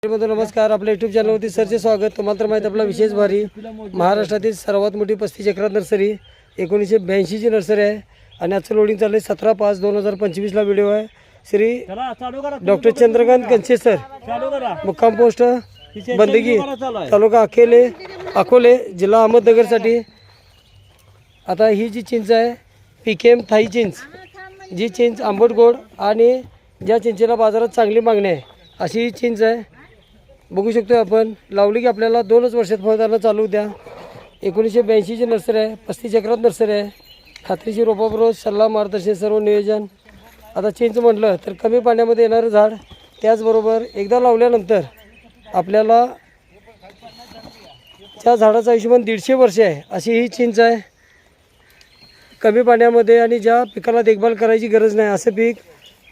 नमस्कार. आपल्या यूट्यूब चॅनलवरती सरचे स्वागत. तुम्हाला तर माहीत आपला विशेष भारी महाराष्ट्रातील सर्वात मोठी 35 एकरात नर्सरी 1982ची नर्सरी आहे आणि आजचं लोडिंग चाललं आहे 17/5/2025 व्हिडिओ आहे. श्री डॉक्टर चंद्रकांत कंचे सर, मुक्काम पोस्ट बंदगी, तालुका अकोले, जिल्हा अहमदनगरसाठी. आता ही जी चिंच आहे PKM थाई चिंच, जी चिंच आंबट गोड आणि ज्या चिंचेला बाजारात चांगली मागणी आहे अशी ही चिंच आहे. बघू शकतो आपण, लावली की आपल्याला 2च वर्षात फळधारणा चालू द्या. 1982ची नर्सरी आहे, 35 एकरात नर्सरी आहे. खात्रीची रोपाबरोबर सल्ला मार्गदर्शन सर्व नियोजन. आता चिंच म्हटलं तर कमी पाण्यामध्ये येणारं झाड, त्याचबरोबर एकदा लावल्यानंतर आपल्याला त्या झाडाचं आयुष्यमान 150 वर्ष आहे अशी ही चिंच आहे. कमी पाण्यामध्ये आणि ज्या पिकाला देखभाल करायची गरज नाही असं पीक,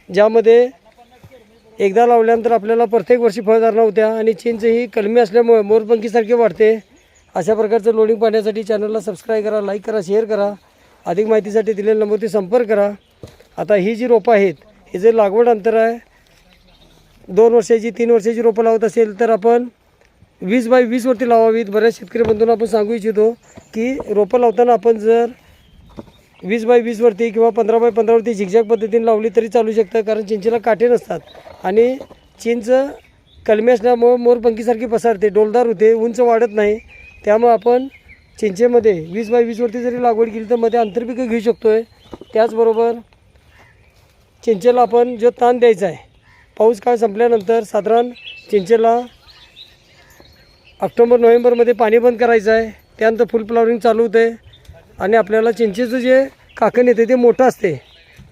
ज्यामध्ये एकदा लावल्यानंतर आपल्याला प्रत्येक वर्षी फळधारणा होत्या आणि चिंच ही कलमी असल्यामुळे मोरपंखीसारखे वाढते. अशा प्रकारचं लोडिंग पाहण्यासाठी चॅनलला सबस्क्राईब करा, लाईक करा, शेअर करा. अधिक माहितीसाठी दिलेल्या नंबरवरती संपर्क करा. आता ही जी रोपं आहेत, हे जे लागवड अंतर आहे 2 वर्षाची 3 वर्षाची रोपं लावत असेल तर आपण 20x20 वरती लावावीत. बऱ्याच शेतकरी बंधूंना आपण सांगू इच्छितो की रोपं लावताना आपण जर 20x20 वरती किंवा 15x15 वरती झिगझॅग पद्धतीने लावली तरी चालू शकतं, कारण चिंचेला काटे नसतात आणि चिंच कलमी असल्यामुळे मोरपंखीसारखी पसरते, डोलदार होते, उंच वाढत नाही. त्यामुळे आपण चिंचेमध्ये 20x20 वरती जरी लागवड केली तर मध्ये आंतरपिकं घेऊ शकतो आहे. त्याचबरोबर चिंचेला आपण जो ताण द्यायचा आहे, पाऊस काळ संपल्यानंतर साधारण चिंचेला ऑक्टोबर-नोव्हेंबरमध्ये पाणी बंद करायचं आहे. त्यानंतर फुल फ्लॉवरिंग चालू होते आणि आपल्याला चिंचेचं जे काकण येते ते मोठं असते,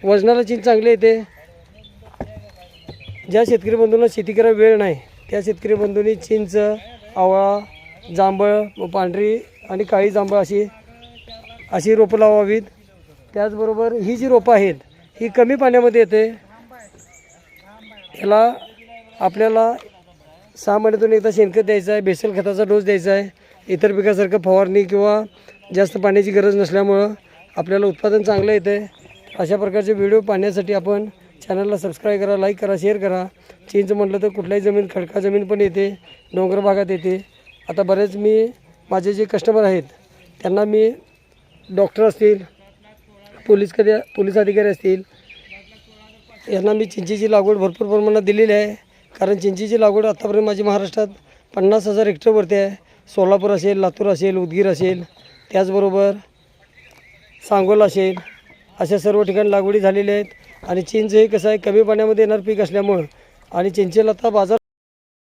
वजनाला चिंच चांगली येते. ज्या शेतकरी बंधूंना शेती करायला वेळ नाही त्या शेतकरी बंधूंनी चिंच, आवळा, जांभळ, पांढरी आणि काळी जांभळ अशी रोपं लावावीत. त्याचबरोबर ही जी रोपं आहेत ही कमी पाण्यामध्ये येते. ह्याला आपल्याला 6 महिन्यातून एकदा शेणखत द्यायचं आहे, बेसल खताचा डोस द्यायचा आहे. इतर पिकासारखं फवारणी किंवा जास्त पाण्याची गरज नसल्यामुळं आपल्याला उत्पादन चांगलं येतं. अशा प्रकारचे व्हिडिओ पाहण्यासाठी आपण चॅनलला सबस्क्राईब करा, लाईक करा, शेअर करा. चिंच म्हटलं तर कुठल्याही जमीन, खडका जमीन पण येते, डोंगर भागात येते. आता बरेच माझे जे कस्टमर आहेत त्यांना मी डॉक्टर असतील, पोलीस अधिकारी असतील, यांना मी चिंचेची लागवड भरपूर प्रमाणात दिलेली आहे. कारण चिंचेची लागवड आत्तापर्यंत माझी महाराष्ट्रात 50,000 हेक्टरवरती आहे. सोलापूर असेल, लातूर असेल, उदगीर असेल, त्याचबरोबर सांगोला असेल, अशा सर्व ठिकाणी लागवडी झालेल्या आहेत. आणि चिंच हे कसं आहे, कमी पाण्यामध्ये येणार पीक असल्यामुळं आणि चिंचेला आता बाजार